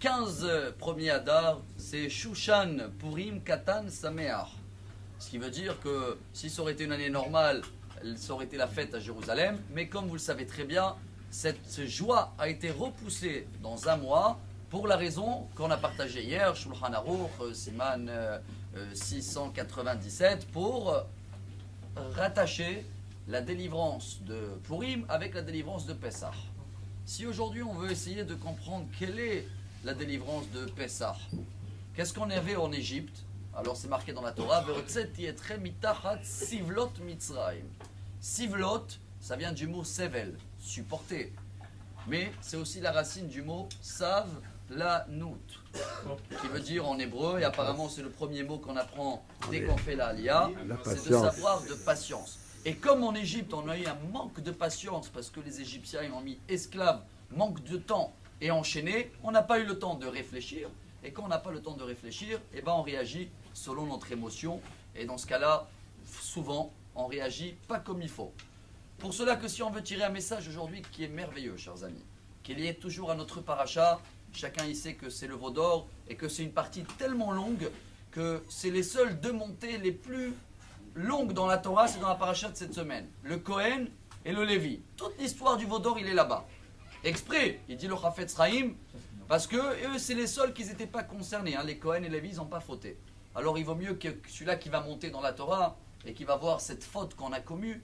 15 premiers Adar, c'est Shushan Purim Katan Sameach. Ce qui veut dire que si ça aurait été une année normale, ça aurait été la fête à Jérusalem. Mais comme vous le savez très bien, cette joie a été repoussée dans un mois pour la raison qu'on a partagée hier, Shulchan Aruch, Siman 697, pour rattacher la délivrance de Purim avec la délivrance de Pessah. Si aujourd'hui on veut essayer de comprendre quelle est la délivrance de Pessah, qu'est-ce qu'on avait en Égypte? Alors c'est marqué dans la Torah, Sivlot Mitzrayim. Sivlot, ça vient du mot sevel, supporter. Mais c'est aussi la racine du mot sav la nout, qui veut dire en hébreu, et apparemment c'est le premier mot qu'on apprend dès qu'on fait la aliyah, c'est de savoir de patience. Et comme en Égypte on a eu un manque de patience parce que les Égyptiens ils ont mis esclaves, manque de temps et enchaîné, on n'a pas eu le temps de réfléchir. Et quand on n'a pas le temps de réfléchir, eh ben on réagit selon notre émotion. Et dans ce cas-là, souvent, on réagit pas comme il faut. Pour cela que si on veut tirer un message aujourd'hui qui est merveilleux, chers amis, qu'il y ait toujours à notre paracha, chacun y sait que c'est le veau d'or et que c'est une partie tellement longue que c'est les seules deux montées les plus longues dans la Torah, c'est dans la paracha de cette semaine. Le Kohen et le Lévi. Toute l'histoire du veau d'or, il est là-bas. Exprès, il dit le Chafetz Chaim, parce que eux, c'est les seuls qui n'étaient pas concernés. Hein. Les Kohen et les Lévi, ils n'ont pas fauté. Alors il vaut mieux que celui-là qui va monter dans la Torah et qui va voir cette faute qu'on a commise,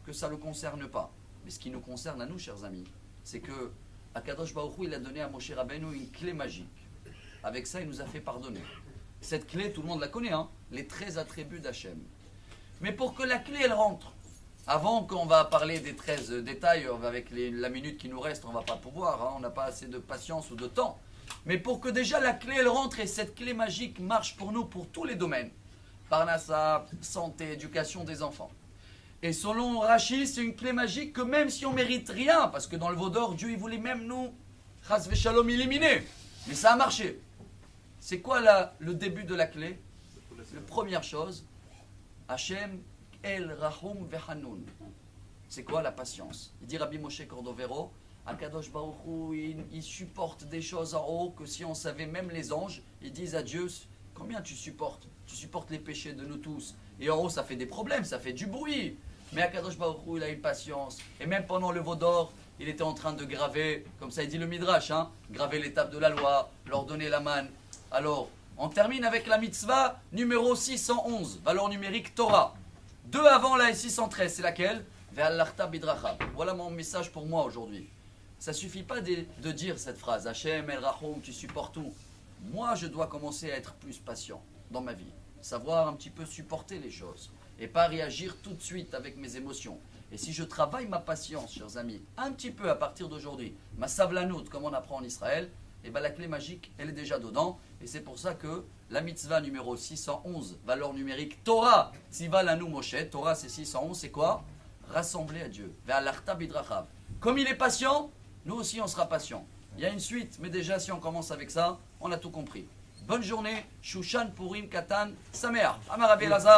que ça ne le concerne pas. Mais ce qui nous concerne à nous, chers amis, c'est que Akadosh Baruch Hu, il a donné à Moshe Rabbeinu une clé magique. Avec ça, il nous a fait pardonner. Cette clé, tout le monde la connaît, hein, les 13 attributs d'Hachem. Mais pour que la clé, elle rentre, avant qu'on va parler des 13 détails, avec la minute qui nous reste, on ne va pas pouvoir, hein, on n'a pas assez de patience ou de temps. Mais pour que déjà la clé elle rentre et cette clé magique marche pour nous, pour tous les domaines. Parnassa, santé, éducation des enfants. Et selon Rashi, c'est une clé magique que même si on ne mérite rien, parce que dans le veau d'or, Dieu il voulait même nous, chas v'shalom, éliminer. Mais ça a marché. C'est quoi le début de la clé? La première chose, Hachem El Rahum Vehanoun. C'est quoi la patience? Il dit Rabbi Moshe Cordovero, Akadosh Baruch Hu, il supporte des choses en haut que si on savait, même les anges, ils disent à Dieu, combien tu supportes? Tu supportes les péchés de nous tous. Et en haut, ça fait des problèmes, ça fait du bruit. Mais Akadosh Baruch Hu, il a eu patience. Et même pendant le veau d'or, il était en train de graver, comme ça il dit le Midrash, hein, graver l'étape de la loi, leur donner la manne. Alors, on termine avec la mitzvah numéro 611, valeur numérique Torah. Deux avant la 613, c'est laquelle? Voilà mon message pour moi aujourd'hui. Ça ne suffit pas de dire cette phrase, Hachem El Rahum, tu supportes tout. Moi, je dois commencer à être plus patient dans ma vie. Savoir un petit peu supporter les choses. Et pas réagir tout de suite avec mes émotions. Et si je travaille ma patience, chers amis, un petit peu à partir d'aujourd'hui, ma savlanout, comme on apprend en Israël, et bien la clé magique, elle est déjà dedans. Et c'est pour ça que la mitzvah numéro 611, valeur numérique, Torah, Tziva Lanu Moshe, Torah c'est 611, c'est quoi? Rassembler à Dieu. Ve'alarta bidrachav. Comme il est patient, nous aussi on sera patient. Il y a une suite, mais déjà si on commence avec ça, on a tout compris. Bonne journée, Shushan Purim Katan Sameach. Amar Rabbi Elazar.